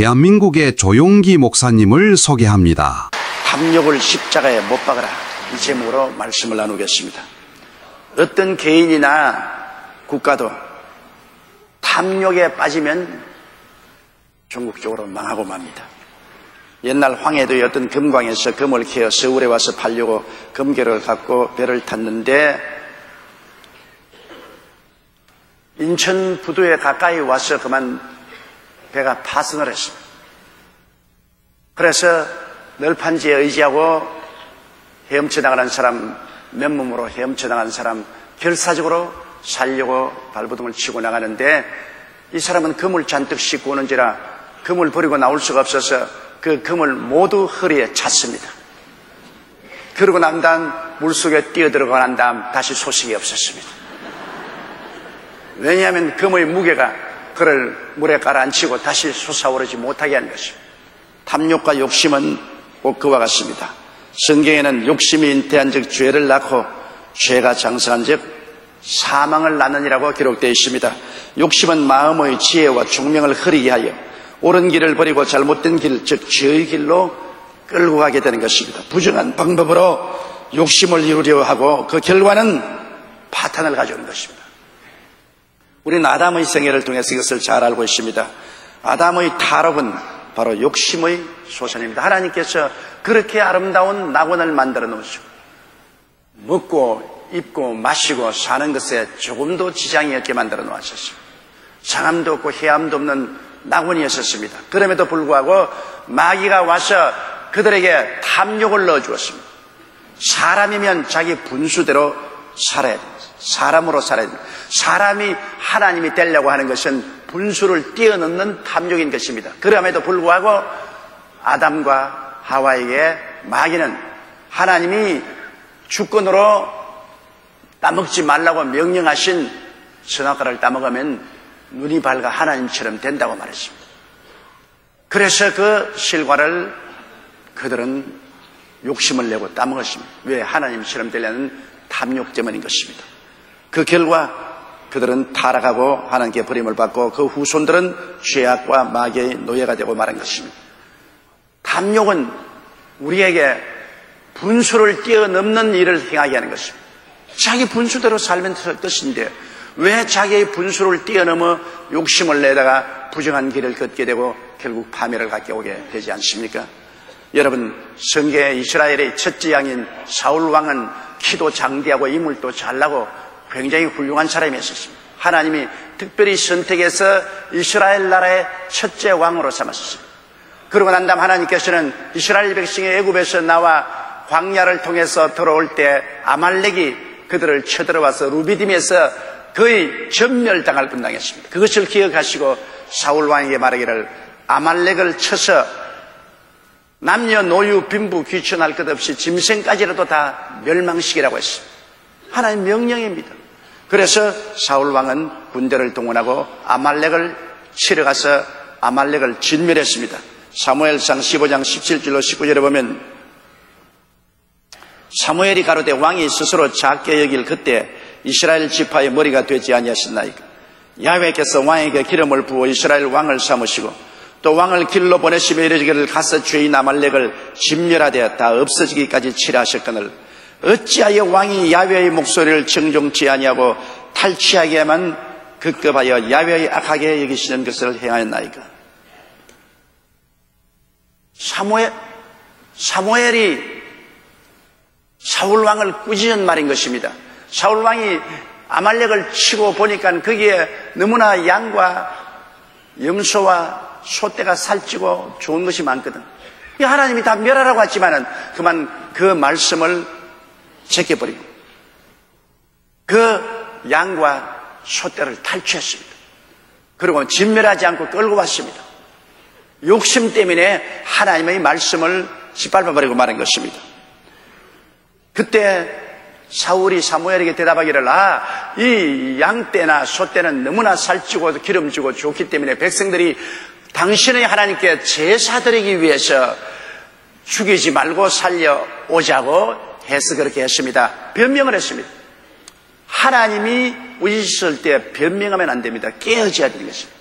대한민국의 조용기 목사님을 소개합니다. 탐욕을 십자가에 못 박아라, 이 제목으로 말씀을 나누겠습니다. 어떤 개인이나 국가도 탐욕에 빠지면 전국적으로 망하고 맙니다. 옛날 황해도의 어떤 금광에서 금을 캐어 서울에 와서 팔려고 금괴를 갖고 배를 탔는데 인천 부두에 가까이 와서 그만 배가 파손을 했습니다. 그래서 널판지에 의지하고 헤엄쳐 나가는 사람, 맨몸으로 헤엄쳐 나가는 사람, 결사적으로 살려고 발버둥을 치고 나가는데 이 사람은 금을 잔뜩 싣고 오는지라 금을 버리고 나올 수가 없어서 그 금을 모두 허리에 찼습니다. 그러고 난 다음 물속에 뛰어들어가 난 다음 다시 소식이 없었습니다. 왜냐하면 금의 무게가 그를 물에 가라앉히고 다시 솟아오르지 못하게 한 것입니다. 탐욕과 욕심은 꼭 그와 같습니다. 성경에는 욕심이 잉태한 즉 죄를 낳고 죄가 장성한 즉 사망을 낳느니라고 기록되어 있습니다. 욕심은 마음의 지혜와 총명을 흐리게 하여 옳은 길을 버리고 잘못된 길, 즉 죄의 길로 끌고 가게 되는 것입니다. 부정한 방법으로 욕심을 이루려 하고 그 결과는 파탄을 가져오는 것입니다. 우리는 아담의 생애를 통해서 이것을 잘 알고 있습니다. 아담의 탈옥은 바로 욕심의 소선입니다. 하나님께서 그렇게 아름다운 낙원을 만들어 놓으시고 먹고 입고 마시고 사는 것에 조금도 지장이 없게 만들어 놓으셨습니다. 장암도 없고 해암도 없는 낙원이었습니다. 그럼에도 불구하고 마귀가 와서 그들에게 탐욕을 넣어주었습니다. 사람이면 자기 분수대로 살아야 됩니다. 사람으로 살아야 됩니다. 사람이 하나님이 되려고 하는 것은 분수를 뛰어넘는 탐욕인 것입니다. 그럼에도 불구하고 아담과 하와에게 마귀는 하나님이 주권으로 따먹지 말라고 명령하신 선악과를 따먹으면 눈이 밝아 하나님처럼 된다고 말했습니다. 그래서 그 실과를 그들은 욕심을 내고 따먹었습니다. 왜? 하나님처럼 되려는 탐욕 때문인 것입니다. 그 결과 그들은 타락하고 하나님께 버림을 받고 그 후손들은 죄악과 마귀의 노예가 되고 말한 것입니다. 탐욕은 우리에게 분수를 뛰어넘는 일을 행하게 하는 것입니다. 자기 분수대로 살면 될 것인데 왜 자기의 분수를 뛰어넘어 욕심을 내다가 부정한 길을 걷게 되고 결국 파멸을 갖게 오게 되지 않습니까? 여러분, 성경의 이스라엘의 첫째 양인 사울 왕은 키도 장대하고 인물도 잘나고 굉장히 훌륭한 사람이었습니다. 하나님이 특별히 선택해서 이스라엘 나라의 첫째 왕으로 삼았습니다. 그러고 난 다음 하나님께서는 이스라엘 백성이 애굽에서 나와 광야를 통해서 들어올 때 아말렉이 그들을 쳐들어와서 루비딤에서 거의 전멸당할 뻔당했습니다. 그것을 기억하시고 사울 왕에게 말하기를 아말렉을 쳐서 남녀 노유 빈부 귀천할 것 없이 짐승까지라도 다 멸망시키라고 했습니다. 하나님 명령입니다. 그래서 사울 왕은 군대를 동원하고 아말렉을 치러 가서 아말렉을 진멸했습니다. 사무엘상 15장 17절로 19절에 보면 사무엘이 가로되 왕이 스스로 작게 여길 그때 이스라엘 지파의 머리가 되지 아니하셨나이까. 야훼께서 왕에게 기름을 부어 이스라엘 왕을 삼으시고 또 왕을 길로 보내시며 이르기를 가서 죄인 아말렉을 진멸하되 다 없어지기까지 치라 하셨거늘 어찌하여 왕이 야훼의 목소리를 청종치 아니하고 탈취하게만 급급하여 야훼의 악하게 여기시는 것을 행하였나이까. 사무엘이 사울 왕을 꾸짖은 말인 것입니다. 사울 왕이 아말렉을 치고 보니까 거기에 너무나 양과 염소와 소떼가 살찌고 좋은 것이 많거든. 하나님이 다 멸하라고 했지만은 그만 그 말씀을 제껴버리고 그 양과 소떼를 탈취했습니다. 그리고 진멸하지 않고 끌고 왔습니다. 욕심 때문에 하나님의 말씀을 짓밟아버리고 말한 것입니다. 그때 사울이 사무엘에게 대답하기를 이 양떼나 소떼는 너무나 살찌고 기름지고 좋기 때문에 백성들이 당신의 하나님께 제사 드리기 위해서 죽이지 말고 살려오자고 해서 그렇게 했습니다. 변명을 했습니다. 하나님이 우짖을 때 변명하면 안 됩니다. 깨어져야 되는 것입니다.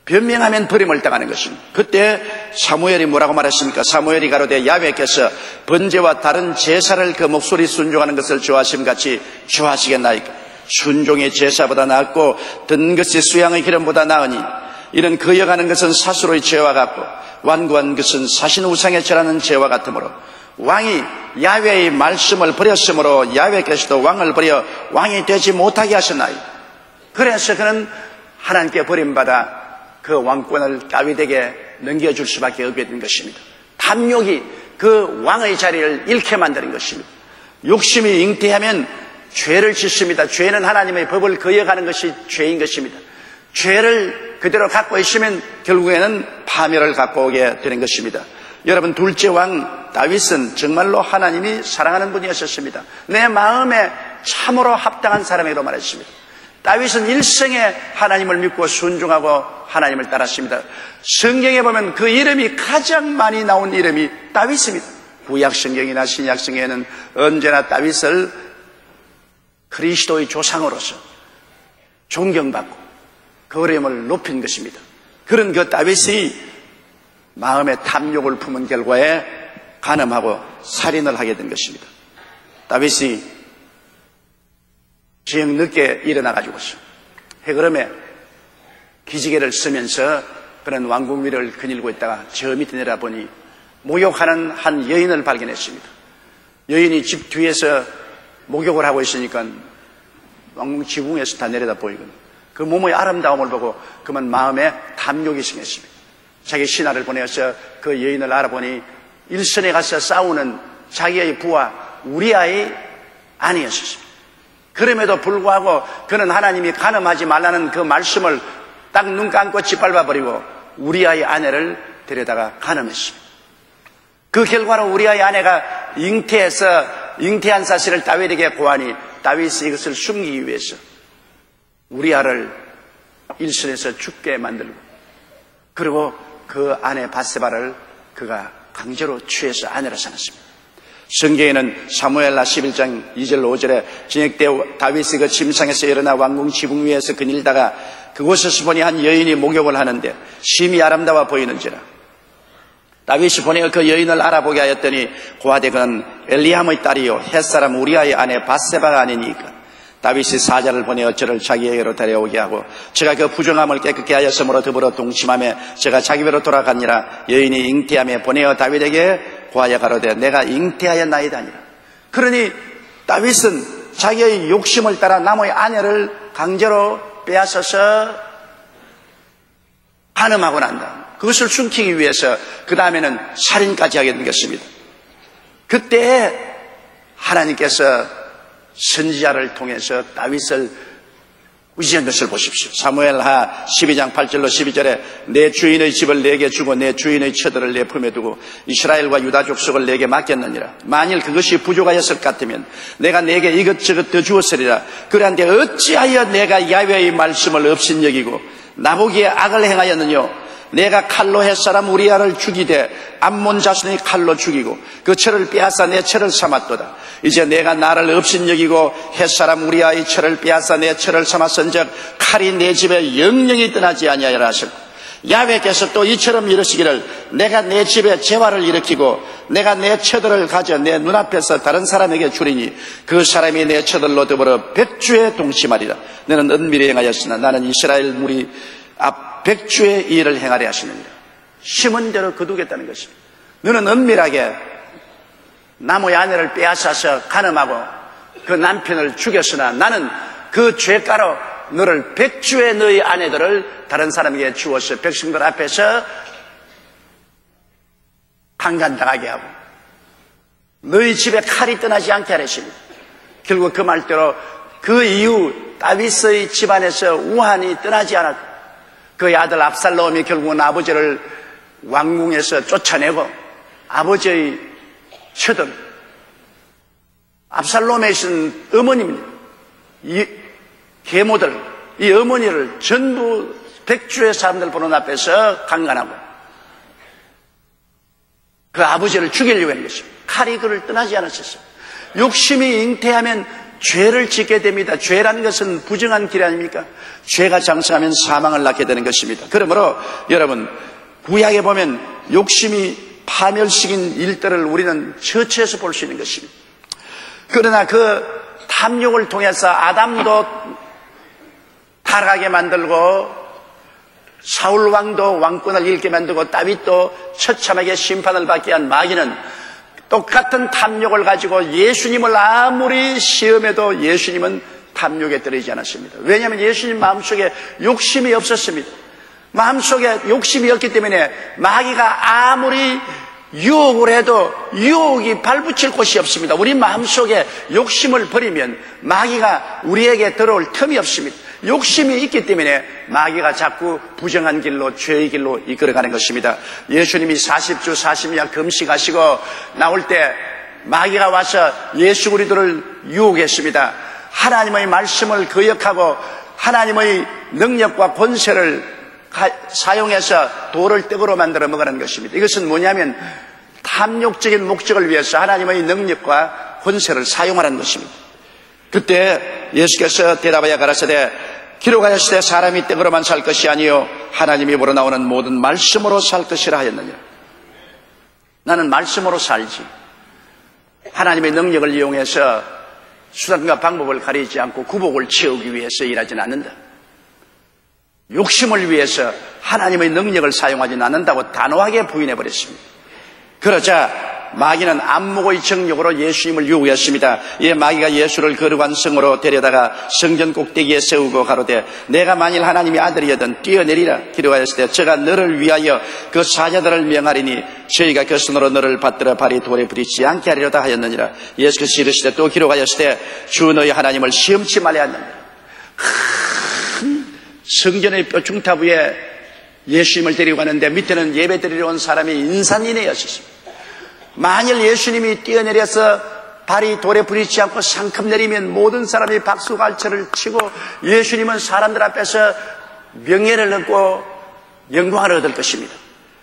변명하면 버림을 당하는 것입니다. 그때 사무엘이 뭐라고 말했습니까? 사무엘이 가로되 야훼께서 번제와 다른 제사를 그 목소리 순종하는 것을 좋아하심같이 좋아하시겠나이까? 순종의 제사보다 낫고 든 것이 수양의 기름보다 나으니 이는 거여가는 것은 사수로의 죄와 같고 완고한 것은 사신 우상에 절하는 죄와 같으므로 왕이 야훼의 말씀을 버렸으므로 야훼께서도 왕을 버려 왕이 되지 못하게 하셨나이다. 그래서 그는 하나님께 버림받아 그 왕권을 다윗에게 넘겨줄 수밖에 없게 된 것입니다. 탐욕이 그 왕의 자리를 잃게 만드는 것입니다. 욕심이 잉태하면 죄를 짓습니다. 죄는 하나님의 법을 거역하는 것이 죄인 것입니다. 죄를 그대로 갖고 있으면 결국에는 파멸을 갖고 오게 되는 것입니다. 여러분, 둘째 왕 다윗은 정말로 하나님이 사랑하는 분이었습니다. 내 마음에 참으로 합당한 사람이라고 말했습니다. 다윗은 일생에 하나님을 믿고 순종하고 하나님을 따랐습니다. 성경에 보면 그 이름이 가장 많이 나온 이름이 다윗입니다. 구약 성경이나 신약 성경에는 언제나 다윗을 그리스도의 조상으로서 존경받고 그 이름을 높인 것입니다. 그런 그 다윗이 마음의 탐욕을 품은 결과에 간음하고 살인을 하게 된 것입니다. 다윗이 저녁 늦게 일어나가지고서 해그름에 기지개를 쓰면서 그런 왕궁 위를 거닐고 있다가 저 밑에 내려보니 목욕하는 한 여인을 발견했습니다. 여인이 집 뒤에서 목욕을 하고 있으니까 왕궁 지붕에서 다 내려다 보이거든요. 그 몸의 아름다움을 보고 그만 마음에 탐욕이 생겼습니다. 자기 신하를 보내서 그 여인을 알아보니 일선에 가서 싸우는 자기의 부하 우리아의 아내였습니다. 그럼에도 불구하고 그는 하나님이 간음하지 말라는 그 말씀을 딱 눈 감고 짓밟아버리고 우리아의 아내를 데려다가 간음했습니다. 그 결과로 우리아의 아내가 잉태한 사실을 다윗에게 고하니 다윗이 이것을 숨기기 위해서 우리아를 일선에서 죽게 만들고 그리고 그 아내 밧세바를 그가 강제로 취해서 아내로 삼았습니다. 성경에는 사무엘하 11장 2절 5절에 저녁 때 다윗이 그 침상에서 일어나 왕궁 지붕 위에서 거닐다가 그곳에서 보니 한 여인이 목욕을 하는데 심히 아름다워 보이는지라 다윗이 보니 그 여인을 알아보게 하였더니 고하되 그는 엘리함의 딸이요 햇사람 우리아의 아내 밧세바가 아니니까 다윗이 사자를 보내어 저를 자기에게로 데려오게 하고 제가 그 부정함을 깨끗게 하였으므로 더불어 동침하며 제가 자기 배로 돌아가니라 여인이 잉태함에 보내어 다윗에게 고하여 가로되 내가 잉태하였나이다 하니라. 그러니 다윗은 자기의 욕심을 따라 남의 아내를 강제로 빼앗아서 간음하고 난다. 그것을 숨기기 위해서 그 다음에는 살인까지 하게 된 것입니다. 그때 하나님께서 선지자를 통해서 다윗을 위시한 것을 보십시오. 사무엘하 12장 8절로 12절에 내 주인의 집을 내게 주고 내 주인의 처들을 내 품에 두고 이스라엘과 유다 족속을 내게 맡겼느니라. 만일 그것이 부족하였을 것 같으면 내가 내게 이것저것 더 주었으리라. 그런데 어찌하여 내가 야훼의 말씀을 업신여기고 나보기에 악을 행하였느뇨. 내가 칼로 햇사람 우리아를 죽이되 암몬 자손이 칼로 죽이고 그 철을 빼앗아 내 철을 삼았도다. 이제 내가 나를 업신여기고 햇사람 우리아의 철을 빼앗아 내 철을 삼았은즉 칼이 내 집에 영영이 떠나지 아니하리라 하시고 야훼께서 또 이처럼 이르시기를 내가 내 집에 재화를 일으키고 내가 내 처들을 가져 내 눈앞에서 다른 사람에게 주리니 그 사람이 내 처들로 더불어 백주에 동침하리라. 너는 은밀히 행하였으나 나는 이스라엘 무리 앞 백주의 일을 행하려 하시느니라. 심은 대로 거두겠다는 것입니다. 너는 은밀하게 남의 아내를 빼앗아서 간음하고 그 남편을 죽였으나 나는 그 죄가로 너를 백주의 너희 아내들을 다른 사람에게 주어서 백성들 앞에서 강간당하게 하고 너희 집에 칼이 떠나지 않게 하랬습니다. 결국 그 말대로 그 이후 다윗의 집안에서 우환이 떠나지 않았고 그의 아들 압살롬이 결국은 아버지를 왕궁에서 쫓아내고 아버지의 처들 압살롬에 있는 어머니입니다. 이 계모들, 이 어머니를 전부 백주의 사람들 보는 앞에서 강간하고 그 아버지를 죽이려고 하는 것입니다. 칼이 그를 떠나지 않았었어요. 욕심이 잉태하면 죄를 짓게 됩니다. 죄라는 것은 부정한 길 아닙니까? 죄가 장성하면 사망을 낳게 되는 것입니다. 그러므로 여러분, 구약에 보면 욕심이 파멸시킨 일들을 우리는 처처에서 볼 수 있는 것입니다. 그러나 그 탐욕을 통해서 아담도 타락하게 만들고 사울 왕도 왕권을 잃게 만들고 다윗도 처참하게 심판을 받게 한 마귀는 똑같은 탐욕을 가지고 예수님을 아무리 시험해도 예수님은 탐욕에 떨어지지 않았습니다. 왜냐하면 예수님 마음속에 욕심이 없었습니다. 마음속에 욕심이 없기 때문에 마귀가 아무리 유혹을 해도 유혹이 발붙일 곳이 없습니다. 우리 마음속에 욕심을 버리면 마귀가 우리에게 들어올 틈이 없습니다. 욕심이 있기 때문에 마귀가 자꾸 부정한 길로, 죄의 길로 이끌어가는 것입니다. 예수님이 40주 40야 금식하시고 나올 때 마귀가 와서 예수 그리스도를 유혹했습니다. 하나님의 말씀을 거역하고 하나님의 능력과 권세를 사용해서 돌을 떡으로 만들어 먹으라는 것입니다. 이것은 뭐냐면 탐욕적인 목적을 위해서 하나님의 능력과 권세를 사용하라는 것입니다. 그때 예수께서 대답하여 가라사대 기록하였으되 사람이 떡으로만 살 것이 아니요 하나님이 입으로 나오는 모든 말씀으로 살 것이라 하였느니라. 나는 말씀으로 살지 하나님의 능력을 이용해서 수단과 방법을 가리지 않고 구복을 채우기 위해서 일하지는 않는다. 욕심을 위해서 하나님의 능력을 사용하지 않는다고 단호하게 부인해버렸습니다. 그러자 마귀는 안목의 정욕으로 예수님을 유혹했습니다. 이 마귀가 예수를 거룩한 성으로 데려다가 성전 꼭대기에 세우고 가로되 내가 만일 하나님의 아들이거든 뛰어내리라 기록하였을 때 저가 너를 위하여 그 사자들을 명하리니 저희가 그 손으로 너를 받들어 발이 돌에 부딪히지 않게 하리로다 하였느니라. 예수께서 이르시되 또 기록하였을 때 주 너희 하나님을 시험치 말라 하였느니라. 성전의 뼈중탑 위에 예수님을 데리고 가는데 밑에는 예배 드리러 온 사람이 인산인해였습니다. 만일 예수님이 뛰어내려서 발이 돌에 부딪히지 않고 상큼 내리면 모든 사람이 박수갈채를 치고 예수님은 사람들 앞에서 명예를 얻고 영광을 얻을 것입니다.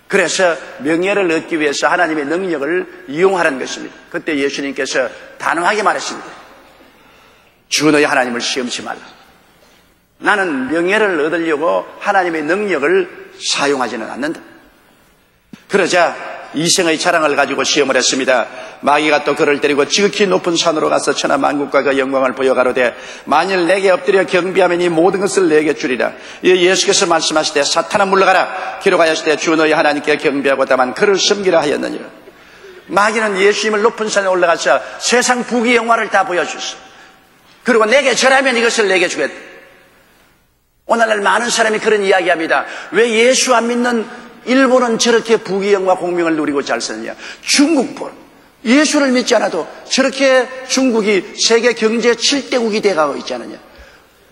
그래서 명예를 얻기 위해서 하나님의 능력을 이용하라는 것입니다. 그때 예수님께서 단호하게 말했습니다. 주 너희 하나님을 시험치 말라. 나는 명예를 얻으려고 하나님의 능력을 사용하지는 않는다. 그러자 이생의 자랑을 가지고 시험을 했습니다. 마귀가 또 그를 데리고 지극히 높은 산으로 가서 천하 만국과 그 영광을 보여 가로되 만일 내게 엎드려 경배하면 이 모든 것을 내게 주리라. 예수께서 말씀하시되 사탄아 물러가라 기록하였으되 주 너희 하나님께 경배하고 다만 그를 섬기라 하였느니라. 마귀는 예수님을 높은 산에 올라가서 세상 부귀 영화를 다 보여주셨어요. 그리고 내게 절하면 이것을 내게 주겠다. 오늘날 많은 사람이 그런 이야기합니다. 왜 예수 안 믿는 일본은 저렇게 부귀영화 공명을 누리고 잘 사느냐. 중국본 예수를 믿지 않아도 저렇게 중국이 세계 경제 7대국이 돼가고 있지 않느냐.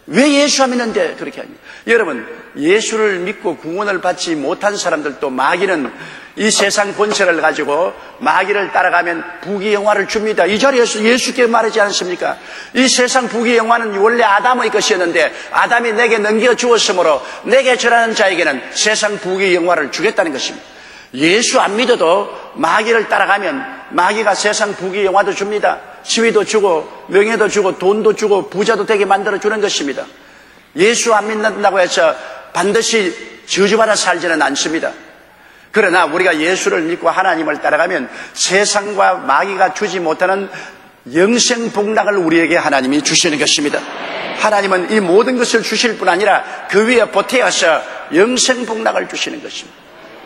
왜 예수 안 믿는데 그렇게 하냐. 여러분, 예수를 믿고 구원을 받지 못한 사람들도 마귀는 이 세상 권세를 가지고 마귀를 따라가면 부귀영화를 줍니다. 이 자리에서 예수께 말하지 않습니까? 이 세상 부귀영화는 원래 아담의 것이었는데 아담이 내게 넘겨주었으므로 내게 절하는 자에게는 세상 부귀영화를 주겠다는 것입니다. 예수 안 믿어도 마귀를 따라가면 마귀가 세상 부귀영화도 줍니다. 지위도 주고 명예도 주고 돈도 주고 부자도 되게 만들어주는 것입니다. 예수 안 믿는다고 해서 반드시 저주받아 살지는 않습니다. 그러나 우리가 예수를 믿고 하나님을 따라가면 세상과 마귀가 주지 못하는 영생복락을 우리에게 하나님이 주시는 것입니다. 하나님은 이 모든 것을 주실 뿐 아니라 그 위에 보태어서 영생복락을 주시는 것입니다.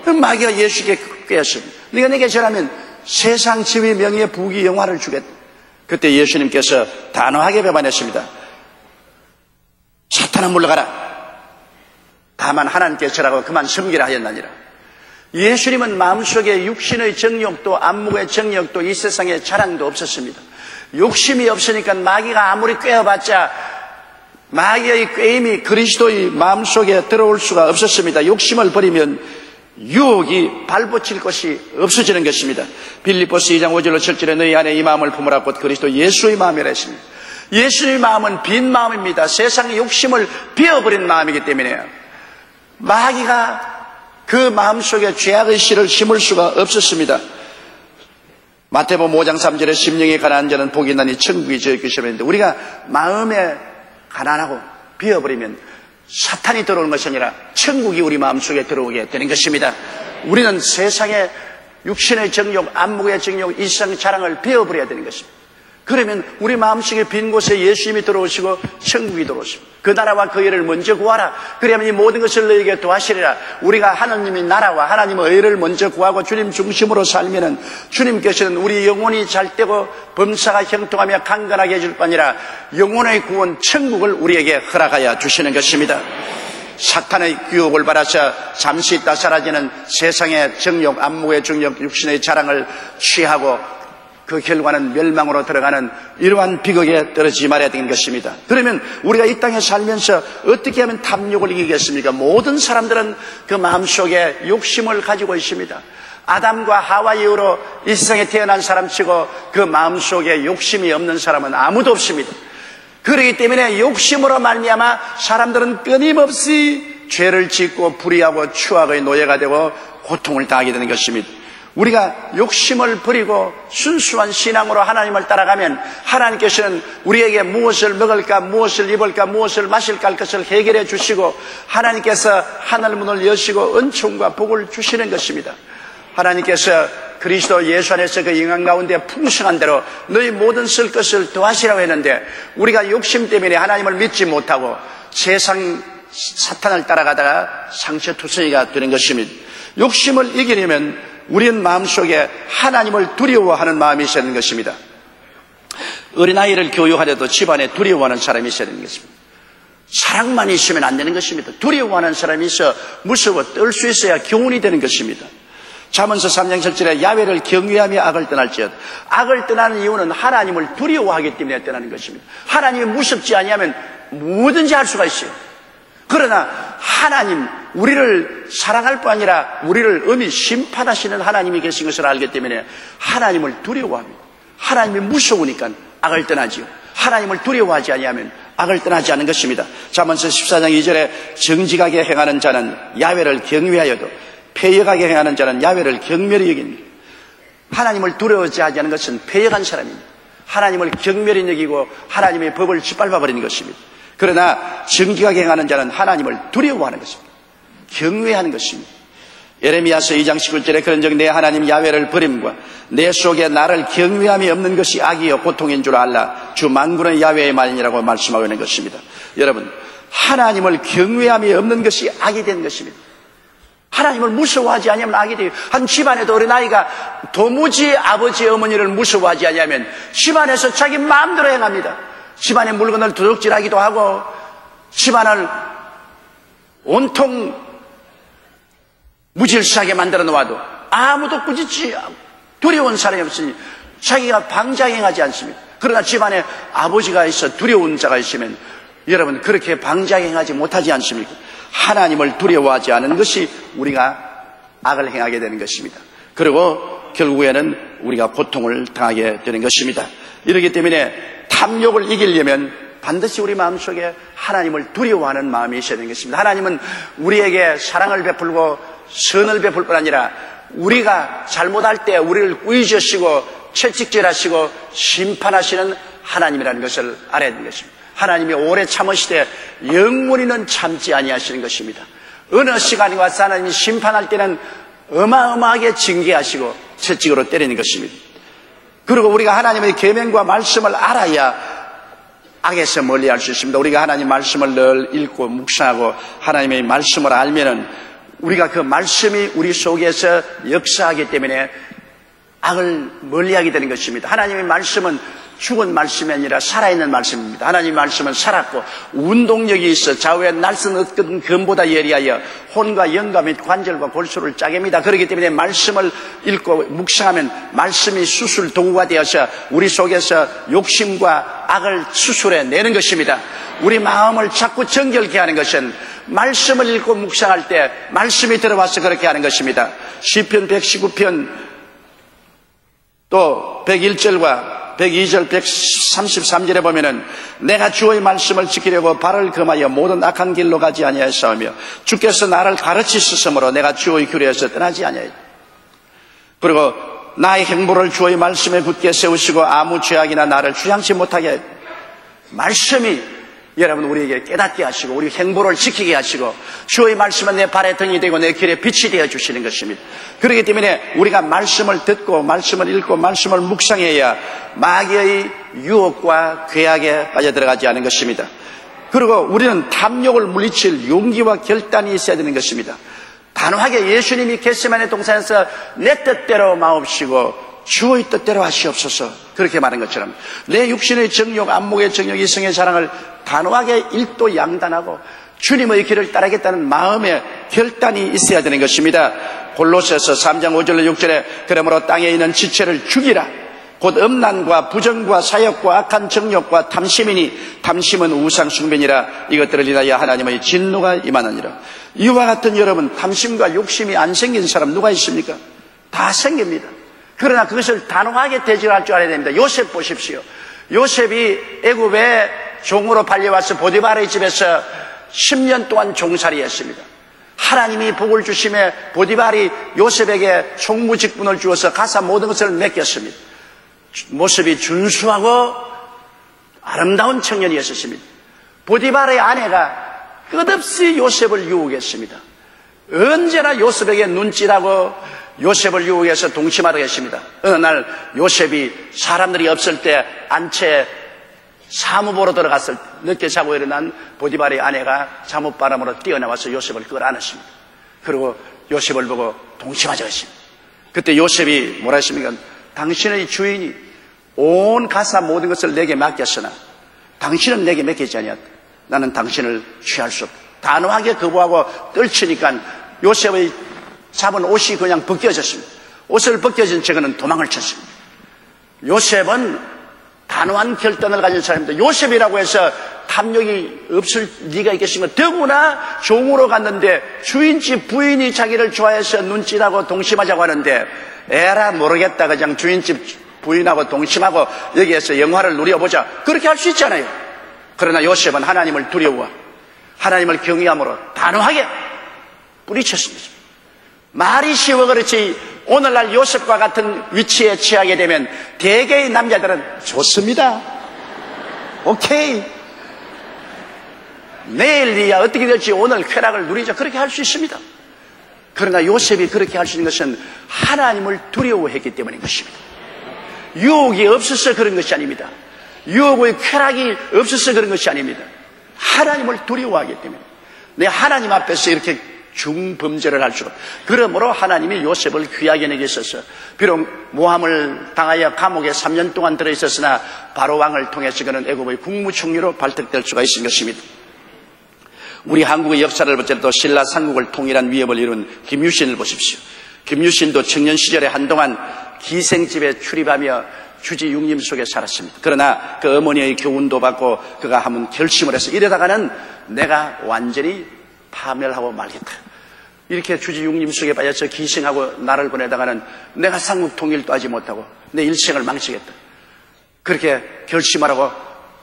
마귀가 예수께 꾀했습니다. 네가 내게 절하면 세상 지위 명예 부귀 영화를 주겠다. 그때 예수님께서 단호하게 배반했습니다. 사탄아 물러가라. 다만 하나님께 절하고 그만 섬기라 하였나니라. 예수님은 마음속에 육신의 정욕도 안목의 정욕도 이 세상에 자랑도 없었습니다. 욕심이 없으니까 마귀가 아무리 꾀어봤자 마귀의 꾀임이 그리스도의 마음속에 들어올 수가 없었습니다. 욕심을 버리면 유혹이 발붙일 것이 없어지는 것입니다. 빌립보서 2장 5절로 7절에 너희 안에 이 마음을 품으라 곧 그리스도 예수의 마음이라 했습니다. 예수의 마음은 빈 마음입니다. 세상의 욕심을 비워버린 마음이기 때문에 마귀가 그 마음속에 죄악의 씨를 심을 수가 없었습니다. 마태복음 5장 3절에 심령이 가난한 자는 복이 있나니 천국이 저희 것이라 했는데, 우리가 마음에 가난하고 비어버리면 사탄이 들어오는 것이 아니라 천국이 우리 마음속에 들어오게 되는 것입니다. 우리는 세상의 육신의 정욕, 안목의 정욕, 일상의 자랑을 비워버려야 되는 것입니다. 그러면 우리 마음속에 빈 곳에 예수님이 들어오시고 천국이 들어오십니다. 그 나라와 그 의를 먼저 구하라. 그러면 이 모든 것을 너에게 도하시리라. 우리가 하나님의 나라와 하나님의 의를 먼저 구하고 주님 중심으로 살면은 주님께서는 우리 영혼이 잘되고 범사가 형통하며 강건하게 해줄 뿐 아니라 영혼의 구원 천국을 우리에게 허락하여 주시는 것입니다. 사탄의 유혹을 받아서 잠시 있다 사라지는 세상의 정욕, 안목의 정욕, 육신의 자랑을 취하고 그 결과는 멸망으로 들어가는 이러한 비극에 떨어지지 말아야 되는 것입니다. 그러면 우리가 이 땅에 살면서 어떻게 하면 탐욕을 이기겠습니까? 모든 사람들은 그 마음속에 욕심을 가지고 있습니다. 아담과 하와 이후로 이 세상에 태어난 사람치고 그 마음속에 욕심이 없는 사람은 아무도 없습니다. 그렇기 때문에 욕심으로 말미암아 사람들은 끊임없이 죄를 짓고 불의하고 추악의 노예가 되고 고통을 당하게 되는 것입니다. 우리가 욕심을 버리고 순수한 신앙으로 하나님을 따라가면 하나님께서는 우리에게 무엇을 먹을까, 무엇을 입을까, 무엇을 마실까 할 것을 해결해 주시고 하나님께서 하늘문을 여시고 은총과 복을 주시는 것입니다. 하나님께서 그리스도 예수 안에서 그 영광 가운데 풍성한 대로 너희 모든 쓸 것을 더하시라고 했는데 우리가 욕심 때문에 하나님을 믿지 못하고 세상 사탄을 따라가다가 상처투성이가 되는 것입니다. 욕심을 이기려면 우리는 마음속에 하나님을 두려워하는 마음이 있어야 되는 것입니다. 어린아이를 교육하려도 집안에 두려워하는 사람이 있어야 되는 것입니다. 사랑만 있으면 안 되는 것입니다. 두려워하는 사람이 있어 무서워 떨 수 있어야 교훈이 되는 것입니다. 잠언서 3장 7절에 야훼를 경외하며 악을 떠날지어다. 악을 떠나는 이유는 하나님을 두려워하기 때문에 떠나는 것입니다. 하나님이 무섭지 아니하면 뭐든지 할 수가 있어요. 그러나 하나님, 우리를 사랑할 뿐 아니라 우리를 엄히 심판하시는 하나님이 계신 것을 알기 때문에 하나님을 두려워합니다. 하나님이 무서우니까 악을 떠나지요. 하나님을 두려워하지 아니하면 악을 떠나지 않은 것입니다. 잠언서 14장 2절에 정직하게 행하는 자는 야훼를 경외하여도 패역하게 행하는 자는 야훼를 경멸히 여깁니다. 하나님을 두려워하지 않는 것은 패역한 사람입니다. 하나님을 경멸히 여기고 하나님의 법을 짓밟아버리는 것입니다. 그러나 정직하게 행하는 자는 하나님을 두려워하는 것입니다. 경외하는 것입니다. 예레미야서 2장 11절에 그런즉 내 하나님 야훼를 버림과 내 속에 나를 경외함이 없는 것이 악이요 고통인 줄 알라. 주 만군의 야훼의 말이라고 말씀하고 있는 것입니다. 여러분, 하나님을 경외함이 없는 것이 악이 된 것입니다. 하나님을 무서워하지 않으면 악이 돼요. 한 집안에도 어린아이가 도무지 아버지 어머니를 무서워하지 않으면 집안에서 자기 마음대로 행합니다. 집안의 물건을 도둑질하기도 하고 집안을 온통 무질서하게 만들어 놓아도 아무도 꾸짖지 두려운 사람이 없으니 자기가 방자행하지 않습니다. 그러나 집안에 아버지가 있어 두려운 자가 있으면 여러분 그렇게 방자행하지 못하지 않습니까? 하나님을 두려워하지 않은 것이 우리가 악을 행하게 되는 것입니다. 그리고 결국에는 우리가 고통을 당하게 되는 것입니다. 이렇기 때문에 탐욕을 이기려면 반드시 우리 마음속에 하나님을 두려워하는 마음이 있어야 되는 것입니다. 하나님은 우리에게 사랑을 베풀고 선을 베풀 뿐 아니라 우리가 잘못할 때 우리를 꾸짖으시고 채찍질하시고 심판하시는 하나님이라는 것을 알아야 되는 것입니다. 하나님이 오래 참으시되 영원히는 참지 아니하시는 것입니다. 어느 시간이 와서 하나님이 심판할 때는 어마어마하게 징계하시고 채찍으로 때리는 것입니다. 그리고 우리가 하나님의 계명과 말씀을 알아야 악에서 멀리할 수 있습니다. 우리가 하나님 말씀을 늘 읽고 묵상하고 하나님의 말씀을 알면은 우리가 그 말씀이 우리 속에서 역사하기 때문에 악을 멀리하게 되는 것입니다. 하나님의 말씀은 죽은 말씀이 아니라 살아있는 말씀입니다. 하나님의 말씀은 살았고 운동력이 있어 좌우에 날선 어떤 검보다 예리하여 혼과 영과 및 관절과 골수를 짜게 합니다. 그렇기 때문에 말씀을 읽고 묵상하면 말씀이 수술 도구가 되어서 우리 속에서 욕심과 악을 수술해내는 것입니다. 우리 마음을 자꾸 정결케 하는 것은 말씀을 읽고 묵상할 때 말씀이 들어와서 그렇게 하는 것입니다. 시편 119편 또 101절과 102절 133절에 보면은 내가 주의 말씀을 지키려고 발을 금하여 모든 악한 길로 가지 아니하였사오며 주께서 나를 가르치셨으므로 내가 주의 규례에서 떠나지 아니하였다. 그리고 나의 행보를 주의 말씀에 굳게 세우시고 아무 죄악이나 나를 주장치 못하게 말씀이 여러분 우리에게 깨닫게 하시고 우리 행보를 지키게 하시고 주의 말씀은 내 발의 등이 되고 내 길에 빛이 되어 주시는 것입니다. 그렇기 때문에 우리가 말씀을 듣고 말씀을 읽고 말씀을 묵상해야 마귀의 유혹과 죄악에 빠져들어가지 않은 것입니다. 그리고 우리는 탐욕을 물리칠 용기와 결단이 있어야 되는 것입니다. 단호하게 예수님이 겟세마네 동산에서 내 뜻대로 마옵시고 주의 뜻대로 하시옵소서 그렇게 말한 것처럼 내 육신의 정욕, 안목의 정욕, 이성의 사랑을 단호하게 일도 양단하고 주님의 길을 따르겠다는 마음의 결단이 있어야 되는 것입니다. 골로새서 3장 5절로 6절에 그러므로 땅에 있는 지체를 죽이라 곧 음란과 부정과 사욕과 악한 정욕과 탐심이니 탐심은 우상 숭배니라 이것들을 인하여 하나님의 진노가 임하느니라. 이와 같은 여러분 탐심과 욕심이 안 생긴 사람 누가 있습니까? 다 생깁니다. 그러나 그것을 단호하게 대적할 줄 알아야 됩니다. 요셉 보십시오. 요셉이 애굽에 종으로 팔려와서 보디바르의 집에서 10년 동안 종살이 했습니다. 하나님이 복을 주심에 보디발이 요셉에게 총무 직분을 주어서 가사 모든 것을 맡겼습니다. 모습이 준수하고 아름다운 청년이었습니다. 보디발의 아내가 끝없이 요셉을 유혹했습니다. 언제나 요셉에게 눈짓하고 요셉을 유혹해서 동침하도록 했습니다. 어느 날 요셉이 사람들이 없을 때 안채 사무보러 들어갔을 때 늦게 자고 일어난 보디발의 아내가 잠옷바람으로 뛰어나와서 요셉을 끌어안았습니다. 그리고 요셉을 보고 동침하자고 했습니다. 그때 요셉이 뭐라 했습니까? 당신의 주인이 온 가사 모든 것을 내게 맡겼으나 당신은 내게 맡기지 아니하다. 나는 당신을 취할 수 없다. 단호하게 거부하고 떨치니까 요셉의 잡은 옷이 그냥 벗겨졌습니다. 옷을 벗겨진 채 그는 도망을 쳤습니다. 요셉은 단호한 결단을 가진 사람입니다. 요셉이라고 해서 탐욕이 없을 리가 있겠습니까? 더구나 종으로 갔는데 주인집 부인이 자기를 좋아해서 눈짓하고 동침하자고 하는데 에라 모르겠다 그냥 주인집 부인하고 동침하고 여기에서 영화를 누려보자 그렇게 할 수 있잖아요. 그러나 요셉은 하나님을 두려워 하나님을 경외함으로 단호하게 뿌리쳤습니다. 말이 쉬워 그렇지 오늘날 요셉과 같은 위치에 처하게 되면 대개의 남자들은 좋습니다. 오케이. 내일이야 어떻게 될지 오늘 쾌락을 누리자 그렇게 할 수 있습니다. 그러나 요셉이 그렇게 할 수 있는 것은 하나님을 두려워했기 때문인 것입니다. 유혹이 없어서 그런 것이 아닙니다. 유혹의 쾌락이 없어서 그런 것이 아닙니다. 하나님을 두려워하기 때문에 내 하나님 앞에서 이렇게 중범죄를 할 수가. 그러므로 하나님이 요셉을 귀하게 여기셔서 비록 모함을 당하여 감옥에 3년 동안 들어있었으나 바로 왕을 통해서 그는 애굽의 국무총리로 발탁될 수가 있은 것입니다. 우리 한국의 역사를 보더라도 신라 삼국을 통일한 위협을 이룬 김유신을 보십시오. 김유신도 청년 시절에 한동안 기생집에 출입하며 주지 육림 속에 살았습니다. 그러나 그 어머니의 교훈도 받고 그가 한번 결심을 해서 이러다가는 내가 완전히 파멸하고 말겠다. 이렇게 주지 육림 속에 빠져서 기생하고 나를 보내다가는 내가 삼국 통일도 하지 못하고 내 일생을 망치겠다. 그렇게 결심하라고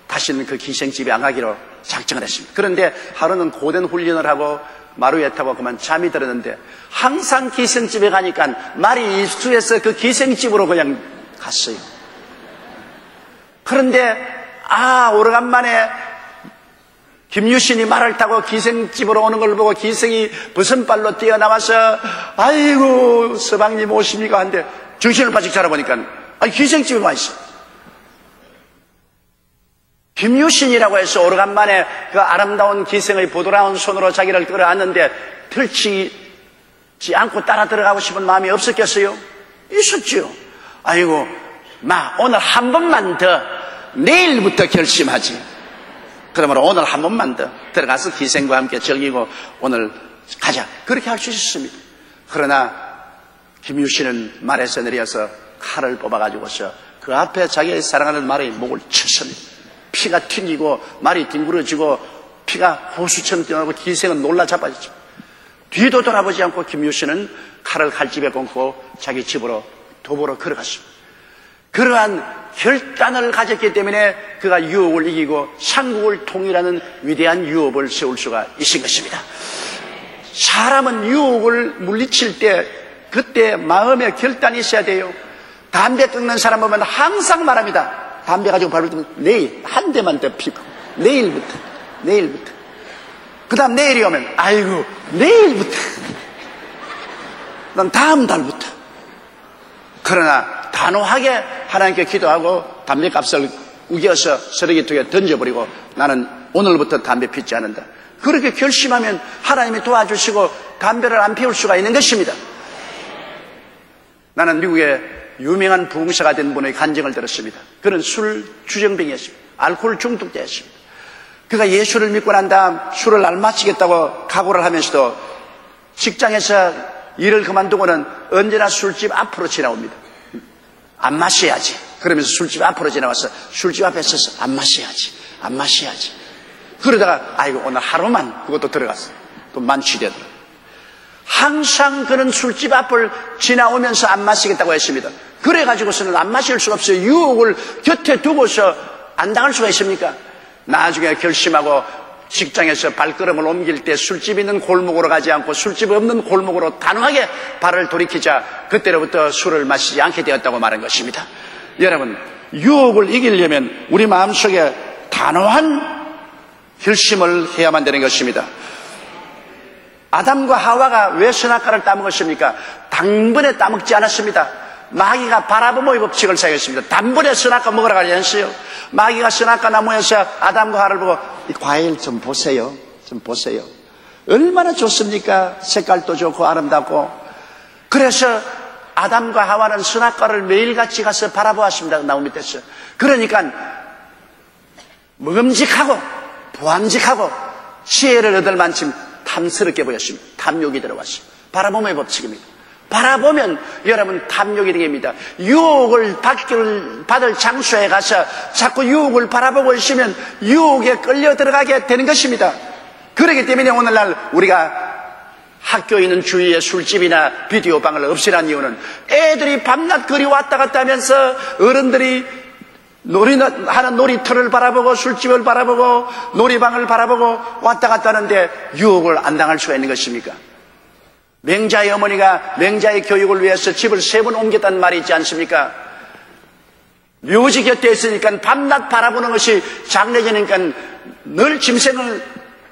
다시는 그 기생집에 안 가기로 작정을 했습니다. 그런데 하루는 고된 훈련을 하고 마루에 타고 그만 잠이 들었는데 항상 기생집에 가니까 말이 익숙해서 그 기생집으로 그냥 갔어요. 그런데 오래간만에 김유신이 말을 타고 기생집으로 오는 걸 보고 기생이 버선발로 뛰어나와서 아이고 서방님 오십니까 한데 정신을 바짝 차려보니까 기생집에 와 있어. 김유신이라고 해서 오래간만에 그 아름다운 기생의 부드러운 손으로 자기를 끌어안는데 들치지 않고 따라 들어가고 싶은 마음이 없었겠어요? 있었죠. 아이고 오늘 한 번만 더 내일부터 결심하지. 그러므로 오늘 한 번만 더 들어가서 기생과 함께 즐기고 오늘 가자. 그렇게 할 수 있었습니다. 그러나 김유신은 말에서 내려서 칼을 뽑아가지고서 그 앞에 자기의 사랑하는 말의 목을 쳤습니다. 피가 튕기고 말이 뒹굴어지고 피가 호수처럼 뛰어나고 기생은 놀라 자빠졌죠. 뒤도 돌아보지 않고 김유신은 칼을 칼집에 꽂고 자기 집으로 도보로 걸어갔습니다. 그러한 결단을 가졌기 때문에 그가 유혹을 이기고 삼국을 통일하는 위대한 유업을 세울 수가 있은 것입니다. 사람은 유혹을 물리칠 때 그때 마음의 결단이 있어야 돼요. 담배 끊는 사람 보면 항상 말합니다. 담배 가지고 발을 들면 내일 한 대만 더 피고 내일부터 그 다음 내일이 오면 아이고 내일부터 난 다음 달부터. 그러나 단호하게 하나님께 기도하고 담배값을 우겨서 쓰레기통에 던져버리고 나는 오늘부터 담배 피지 않는다. 그렇게 결심하면 하나님이 도와주시고 담배를 안 피울 수가 있는 것입니다. 나는 미국의 유명한 부흥사가 된 분의 간증을 들었습니다. 그는 술 주정뱅이였습니다. 알코올 중독자였습니다. 그가 예수를 믿고 난 다음 술을 안 마시겠다고 각오를 하면서도 직장에서 일을 그만두고는 언제나 술집 앞으로 지나옵니다. 안 마셔야지. 그러면서 술집 앞으로 지나와서 술집 앞에 서서 안 마셔야지. 그러다가 아이고 오늘 하루만 그것도 들어갔어요. 또 만취되더라고요. 항상 그는 술집 앞을 지나오면서 안 마시겠다고 했습니다. 그래가지고서는 안 마실 수가 없어요. 유혹을 곁에 두고서 안 당할 수가 있습니까? 나중에 결심하고 직장에서 발걸음을 옮길 때 술집 있는 골목으로 가지 않고 술집 없는 골목으로 단호하게 발을 돌이키자 그때로부터 술을 마시지 않게 되었다고 말한 것입니다. 여러분, 유혹을 이기려면 우리 마음속에 단호한 결심을 해야만 되는 것입니다. 아담과 하와가 왜 선악과를 따먹었습니까? 당번에 따먹지 않았습니다. 마귀가 바라보모의 법칙을 사용했습니다. 단번에 선악과 먹으러 가지 않았어요. 마귀가 선악과 나무에서 아담과 하와를 보고 이 과일 좀 보세요. 얼마나 좋습니까? 색깔도 좋고 아름답고. 그래서 아담과 하와는 선악과를 매일같이 가서 바라보았습니다. 나무 밑에서. 그러니까 먹음직하고 보암직하고 지혜를 얻을 만큼 탐스럽게 보였습니다. 탐욕이 들어왔습니다. 바라보모의 법칙입니다. 바라보면 여러분 탐욕이 되겠습니다. 유혹을 받을 장소에 가서 자꾸 유혹을 바라보고 있으면 유혹에 끌려 들어가게 되는 것입니다. 그렇기 때문에 오늘날 우리가 학교에 있는 주위에 술집이나 비디오방을 없애라는 이유는 애들이 밤낮 거리 왔다 갔다 하면서 어른들이 하는 놀이터를 바라보고 술집을 바라보고 놀이방을 바라보고 왔다 갔다 하는데 유혹을 안 당할 수가 있는 것입니까? 맹자의 어머니가 맹자의 교육을 위해서 집을 3번 옮겼다는 말이 있지 않습니까? 묘지 곁에 있으니까 밤낮 바라보는 것이 장래지니까 늘 짐승을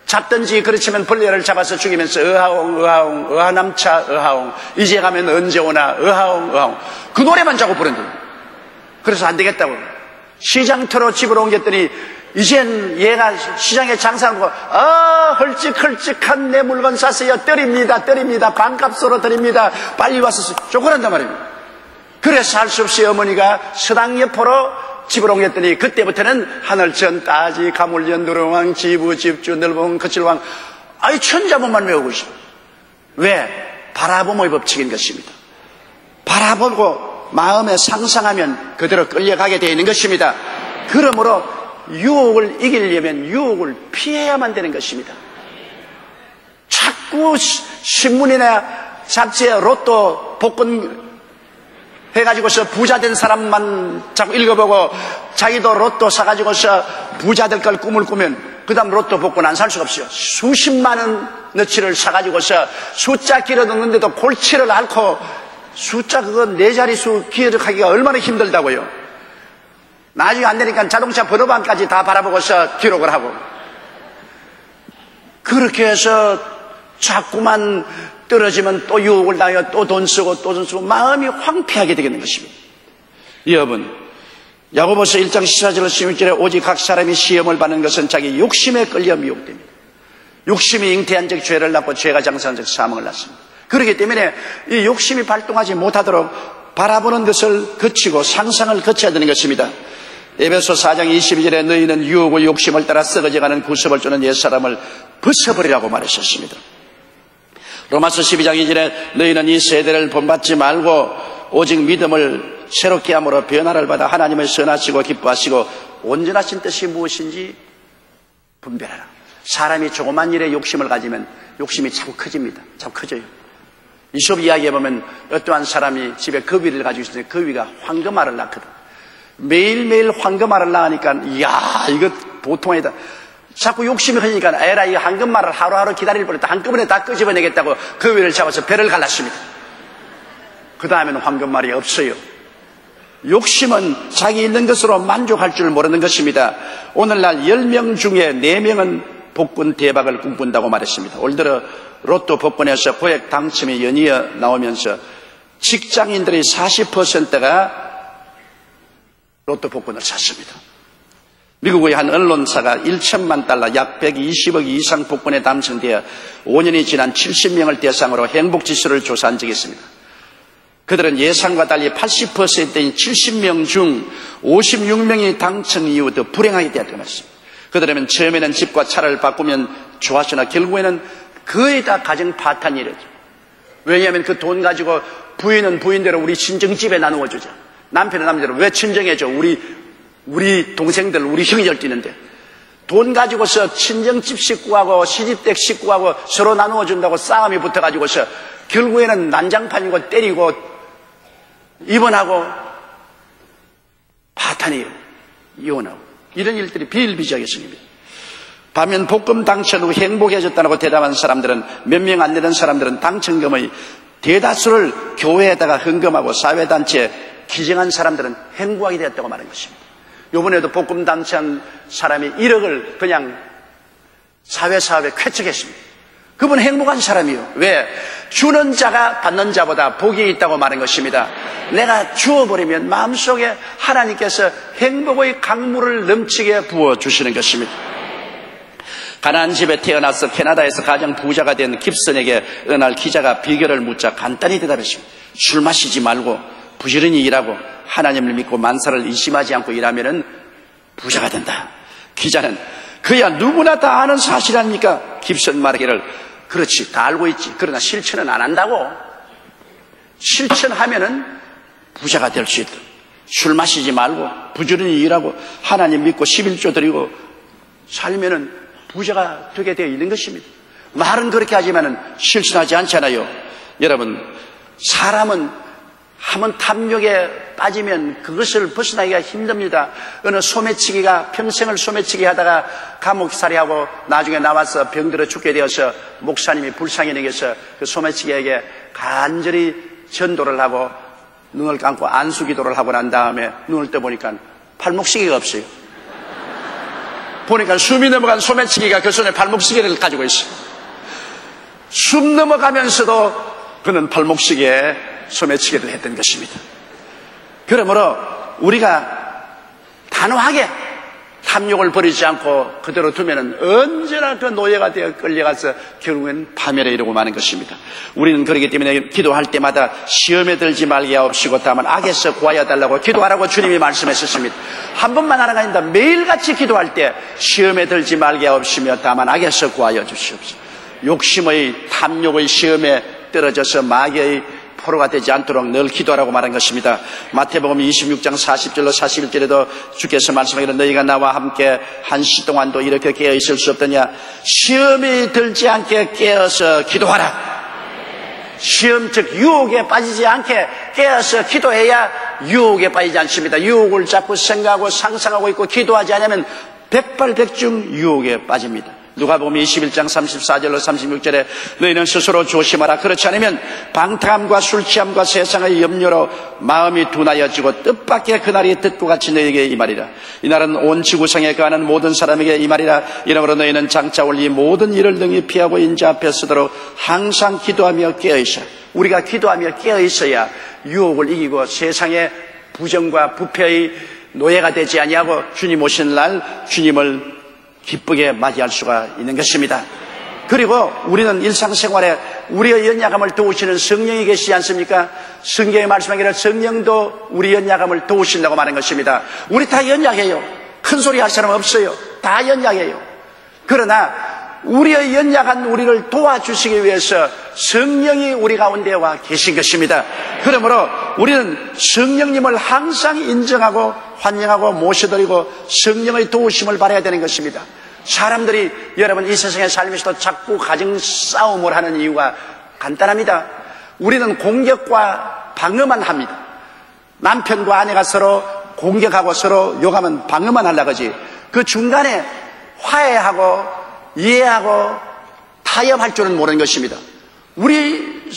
잡든지 그렇지만 벌레를 잡아서 죽이면서 어하옹 어하남차 어하옹 이제 가면 언제 오나 어하옹 그 노래만 자꾸 부른다. 그래서 안 되겠다고 시장터로 집을 옮겼더니 이젠 얘가 시장에 장사하고 헐찍헐찍한 내 물건 샀어요. 떨입니다. 반값으로 드립니다. 빨리 와서 쪼그란단 말입니다. 그래서 할 수 없이 어머니가 서당여포로 집을 옮겼더니 그때부터는 하늘천 따지 가물연 누렁왕 지부 집주 넓은 거칠왕 천자문만 외우고 있어요. 왜? 바라보모의 법칙인 것입니다. 바라보고 마음에 상상하면 그대로 끌려가게 되어 있는 것입니다. 그러므로 유혹을 이기려면 유혹을 피해야만 되는 것입니다. 자꾸 신문이나 잡지에 로또 복권 해가지고서 부자 된 사람만 자꾸 읽어보고 자기도 로또 사가지고서 부자 될 걸 꿈을 꾸면 그 다음 로또 복권 안 살 수가 없어요. 수십만 원어치를 사가지고서 숫자 길어 넣는데도 골치를 앓고 숫자 그거 4자릿수 기억하기가 얼마나 힘들다고요. 나중에 안 되니까 자동차 번호판까지 다 바라보고서 기록을 하고 그렇게 해서 자꾸만 떨어지면 또 유혹을 당하여 또 돈 쓰고 마음이 황폐하게 되겠는 것입니다. 여러분, 야고보서 1장 14절 16절에 오직 각 사람이 시험을 받는 것은 자기 욕심에 끌려 미혹됩니다. 욕심이 잉태한 적 죄를 낳고 죄가 장사한 적 사망을 낳습니다. 그렇기 때문에 이 욕심이 발동하지 못하도록 바라보는 것을 거치고 상상을 거쳐야 되는 것입니다. 에베소 4장 22절에 너희는 유혹의 욕심을 따라 썩어져가는 구습을 주는 옛사람을 벗어버리라고 말하셨습니다. 로마서 12장 2절에 너희는 이 세대를 본받지 말고 오직 믿음을 새롭게 함으로 변화를 받아 하나님을 선하시고 기뻐하시고 온전하신 뜻이 무엇인지 분별하라. 사람이 조그만 일에 욕심을 가지면 욕심이 참 커집니다. 참 커져요. 이솝 이야기에 보면 어떠한 사람이 집에 거위를 가지고 있는데 거위가 황금알을 낳거든. 매일매일 황금알을 낳으니까 이야 이거 보통 아니다. 자꾸 욕심이 커지니까 에라 이 황금알을 하루하루 기다릴 뻔했다. 한꺼번에 다 끄집어내겠다고 거위를 잡아서 배를 갈랐습니다. 그 다음에는 황금알이 없어요. 욕심은 자기 있는 것으로 만족할 줄 모르는 것입니다. 오늘날 10명 중에 4명은 복권 대박을 꿈꾼다고 말했습니다. 올 들어 로또 복권에서 고액 당첨이 연이어 나오면서 직장인들의 40%가 로또 복권을 샀습니다. 미국의 한 언론사가 1천만 달러 약 120억 이상 복권에 당첨되어 5년이 지난 70명을 대상으로 행복지수를 조사한 적이 있습니다. 그들은 예상과 달리 80%인 70명 중 56명이 당첨 이후 더 불행하게 되었다고 말했습니다. 그들은 처음에는 집과 차를 바꾸면 좋았으나 결국에는 거의 다 가정 파탄이 이랬죠. 왜냐하면 그 돈 가지고 부인은 부인대로 우리 친정집에 나누어 주죠. 남편은 남자로 왜 친정해줘? 우리 동생들, 우리 형제들 뛰는데 돈 가지고서 친정집 식구하고 시집댁 식구하고 서로 나누어 준다고 싸움이 붙어가지고서 결국에는 난장판이고 때리고 입원하고 파탄이 이혼하고 이런 일들이 비일비재하게 생깁니다. 반면 복권 당첨 후 행복해졌다고 대답한 사람들은 몇 명 안 되는 사람들은 당첨금의 대다수를 교회에다가 헌금하고 사회단체에 기증한 사람들은 행복하게 되었다고 말한 것입니다. 이번에도 복권 당첨 사람이 1억을 그냥 사회사업에 쾌척했습니다. 그분 행복한 사람이요. 왜? 주는 자가 받는 자보다 복이 있다고 말한 것입니다. 내가 주어버리면 마음속에 하나님께서 행복의 강물을 넘치게 부어주시는 것입니다. 가난한 집에 태어나서 캐나다에서 가장 부자가 된 깁슨에게 어느 날 기자가 비결을 묻자 간단히 대답했습니다. 술 마시지 말고 부지런히 일하고 하나님을 믿고 만사를 의심하지 않고 일하면 부자가 된다. 기자는 그야 누구나 다 아는 사실 아닙니까? 깁슨 말하기를 그렇지, 다 알고 있지. 그러나 실천은 안 한다고. 실천하면은 부자가 될 수 있다. 술 마시지 말고 부지런히 일하고 하나님 믿고 11조 드리고 살면은 부자가 되게 되어 있는 것입니다. 말은 그렇게 하지만은 실천하지 않잖아요. 여러분, 사람은 한번 탐욕에 빠지면 그것을 벗어나기가 힘듭니다. 어느 소매치기가 평생을 소매치기 하다가 감옥살이하고 나중에 나와서 병들어 죽게 되어서 목사님이 불쌍히 여겨서 그 소매치기에게 간절히 전도를 하고 눈을 감고 안수기도를 하고 난 다음에 눈을 떠보니까 팔목시계가 없어요. 보니까 숨이 넘어간 소매치기가 그 손에 팔목시계를 가지고 있어요. 숨 넘어가면서도 그는 팔목시계에 소매치기를 했던 것입니다. 그러므로 우리가 단호하게 탐욕을 버리지 않고 그대로 두면은 언제나 그 노예가 되어 끌려가서 결국엔 파멸에 이르고 마는 것입니다. 우리는 그렇기 때문에 기도할 때마다 시험에 들지 말게 하옵시고 다만 악에서 구하여 달라고 기도하라고 주님이 말씀하셨습니다. 한 번만 하나가 아닙니다. 매일같이 기도할 때 시험에 들지 말게 하옵시며 다만 악에서 구하여 주시옵소서. 욕심의 탐욕의 시험에 떨어져서 마귀의 포로가 되지 않도록 늘 기도하라고 말한 것입니다. 마태복음 26장 40절로 41절에도 주께서 말씀하기를 너희가 나와 함께 한시 동안도 이렇게 깨어 있을 수 없더냐. 시험이 들지 않게 깨어서 기도하라. 시험 즉 유혹에 빠지지 않게 깨어서 기도해야 유혹에 빠지지 않습니다. 유혹을 자꾸 생각하고 상상하고 있고 기도하지 않으면 백발백중 유혹에 빠집니다. 누가복음 21장 34절로 36절에 너희는 스스로 조심하라. 그렇지 않으면 방탕함과 술취함과 세상의 염려로 마음이 둔하여지고 뜻밖의 그날이 뜻과 같이 너희에게 임하리라. 이날은 온 지구상에 거하는 모든 사람에게 임하리라. 이러므로 너희는 장차 올 이 모든 일을 능히 피하고 인자 앞에 서도록 항상 기도하며 깨어있어. 우리가 기도하며 깨어있어야 유혹을 이기고 세상의 부정과 부패의 노예가 되지 아니하고 주님 오시는 날 주님을 기쁘게 맞이할 수가 있는 것입니다. 그리고 우리는 일상생활에 우리의 연약함을 도우시는 성령이 계시지 않습니까? 성경에 말씀하기를 성령도 우리 연약함을 도우신다고 말한 것입니다. 우리 다 연약해요. 큰 소리 할 사람 없어요. 다 연약해요. 그러나 우리의 연약한 우리를 도와주시기 위해서 성령이 우리 가운데 와 계신 것입니다. 그러므로 우리는 성령님을 항상 인정하고 환영하고 모셔드리고 성령의 도우심을 받아야 되는 것입니다. 사람들이 여러분 이 세상에 살면서도 자꾸 가정 싸움을 하는 이유가 간단합니다. 우리는 공격과 방어만 합니다. 남편과 아내가 서로 공격하고 서로 욕하면 방어만 하려고 하지 그 중간에 화해하고 이해하고 타협할 줄은 모르는 것입니다. 우리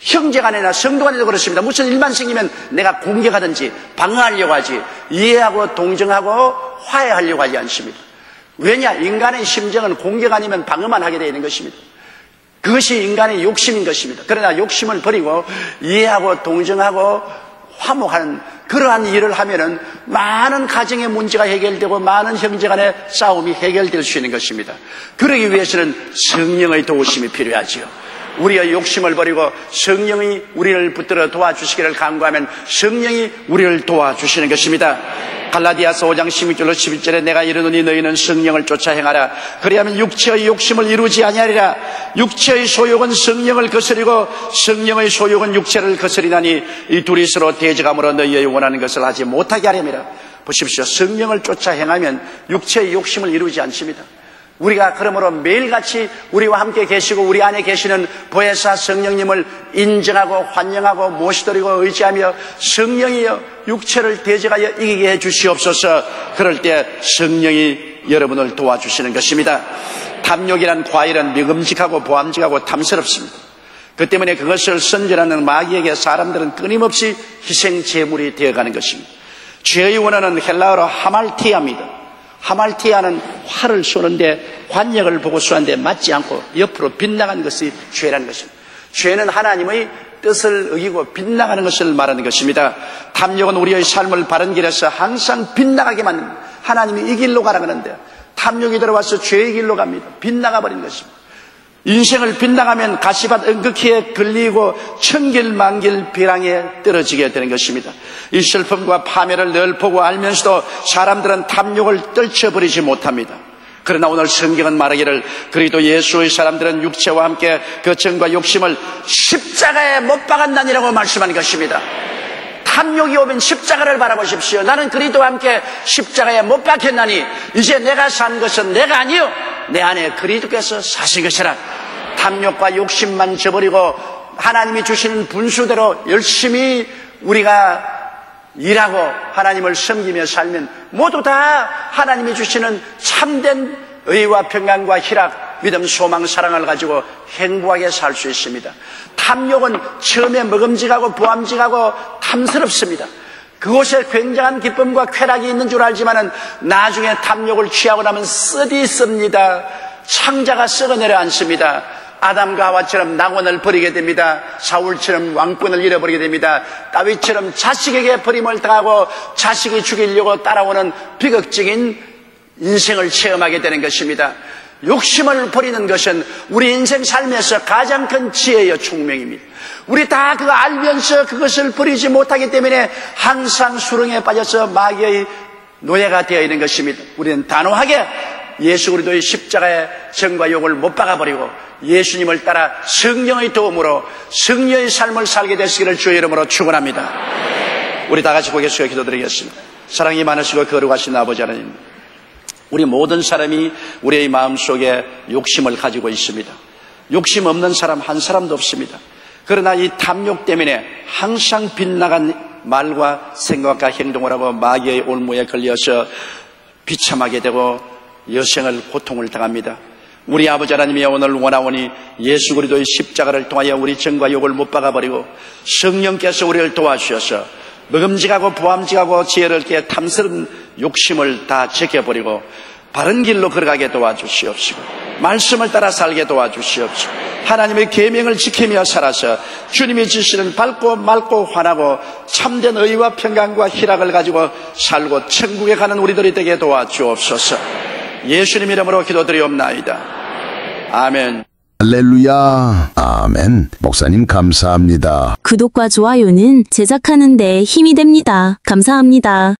형제간이나 성도간에도 그렇습니다. 무슨 일만 생기면 내가 공격하든지 방어하려고 하지 이해하고 동정하고 화해하려고 하지 않습니다. 왜냐? 인간의 심정은 공격 아니면 방어만 하게 되어 있는 것입니다. 그것이 인간의 욕심인 것입니다. 그러나 욕심을 버리고 이해하고 동정하고 화목하는 그러한 일을 하면은 많은 가정의 문제가 해결되고 많은 형제간의 싸움이 해결될 수 있는 것입니다. 그러기 위해서는 성령의 도우심이 필요하지요. 우리의 욕심을 버리고 성령이 우리를 붙들어 도와주시기를 간구하면 성령이 우리를 도와주시는 것입니다. 갈라디아서 5장 16절로 11절에 내가 이르노니 너희는 성령을 쫓아 행하라. 그리하면 육체의 욕심을 이루지 아니하리라. 육체의 소욕은 성령을 거스리고 성령의 소욕은 육체를 거스리나니 이 둘이 서로 대적함으로 너희의 원하는 것을 하지 못하게 하렵니다. 보십시오. 성령을 쫓아 행하면 육체의 욕심을 이루지 않습니다. 우리가 그러므로 매일같이 우리와 함께 계시고 우리 안에 계시는 보혜사 성령님을 인정하고 환영하고 모시드리고 의지하며 성령이여 육체를 대적하여 이기게 해 주시옵소서. 그럴 때 성령이 여러분을 도와주시는 것입니다. 탐욕이란 과일은 미금직하고 보암직하고 탐스럽습니다. 그 때문에 그것을 선전하는 마귀에게 사람들은 끊임없이 희생 제물이 되어가는 것입니다. 죄의 원어는 헬라어로 하말티아입니다. 하말티아는 활을 쏘는데 관역을 보고 쏘는데 맞지 않고 옆으로 빗나가는 것이 죄라는 것입니다. 죄는 하나님의 뜻을 어기고 빗나가는 것을 말하는 것입니다. 탐욕은 우리의 삶을 바른 길에서 항상 빗나가게 만듭니다. 하나님이 이 길로 가라 그러는데 탐욕이 들어와서 죄의 길로 갑니다. 빗나가 버린 것입니다. 인생을 빗나가면 가시밭 은극히에 걸리고 천길만길 비랑에 떨어지게 되는 것입니다. 이 슬픔과 파멸을 늘 보고 알면서도 사람들은 탐욕을 떨쳐버리지 못합니다. 그러나 오늘 성경은 말하기를 그리도 예수의 사람들은 육체와 함께 그 정과 욕심을 십자가에 못 박았나니라고 말씀하는 것입니다. 탐욕이 오면 십자가를 바라보십시오. 나는 그리도와 함께 십자가에 못 박혔나니 이제 내가 산 것은 내가 아니요 내 안에 그리도께서 사신 것이라. 탐욕과 욕심만 저버리고 하나님이 주시는 분수대로 열심히 우리가 일하고 하나님을 섬기며 살면 모두 다 하나님이 주시는 참된 의와 평강과 희락, 믿음, 소망, 사랑을 가지고 행복하게 살 수 있습니다. 탐욕은 처음에 먹음직하고 보암직하고 탐스럽습니다. 그곳에 굉장한 기쁨과 쾌락이 있는 줄 알지만은 나중에 탐욕을 취하고 나면 쓰디 씁니다. 창자가 썩어내려 앉습니다. 아담과 하와처럼 낙원을 버리게 됩니다. 사울처럼 왕권을 잃어버리게 됩니다. 다윗처럼 자식에게 버림을 당하고 자식이 죽이려고 따라오는 비극적인 인생을 체험하게 되는 것입니다. 욕심을 버리는 것은 우리 인생 삶에서 가장 큰 지혜요 총명입니다. 우리 다 그거 알면서 그것을 버리지 못하기 때문에 항상 수렁에 빠져서 마귀의 노예가 되어 있는 것입니다. 우리는 단호하게 예수 그리스도의 십자가의 정과 욕을 못 박아버리고 예수님을 따라 성령의 도움으로 성령의 삶을 살게 되시기를 주의 이름으로 축원합니다. 우리 다 같이 고개 숙여 기도드리겠습니다. 사랑이 많으시고 거룩하신 아버지 하나님, 우리 모든 사람이 우리의 마음속에 욕심을 가지고 있습니다. 욕심 없는 사람 한 사람도 없습니다. 그러나 이 탐욕 때문에 항상 빗나간 말과 생각과 행동을 하고 마귀의 올무에 걸려서 비참하게 되고 여생을 고통을 당합니다. 우리 아버지 하나님이 오늘 원하오니 예수 그리스도의 십자가를 통하여 우리 정과 욕을 못 박아버리고 성령께서 우리를 도와주셔서 먹음직하고 보암직하고 지혜롭게 탐스러운 욕심을 다 제껴버리고 바른 길로 걸어가게 도와주시옵시고 말씀을 따라 살게 도와주시옵시고 하나님의 계명을 지키며 살아서 주님이 주시는 밝고 맑고 환하고 참된 의와 평강과 희락을 가지고 살고 천국에 가는 우리들이 되게 도와주옵소서. 예수님 이름으로 기도드리옵나이다. 아멘. 할렐루야. 아멘. 목사님 감사합니다. 구독과 좋아요는 제작하는 데 힘이 됩니다. 감사합니다.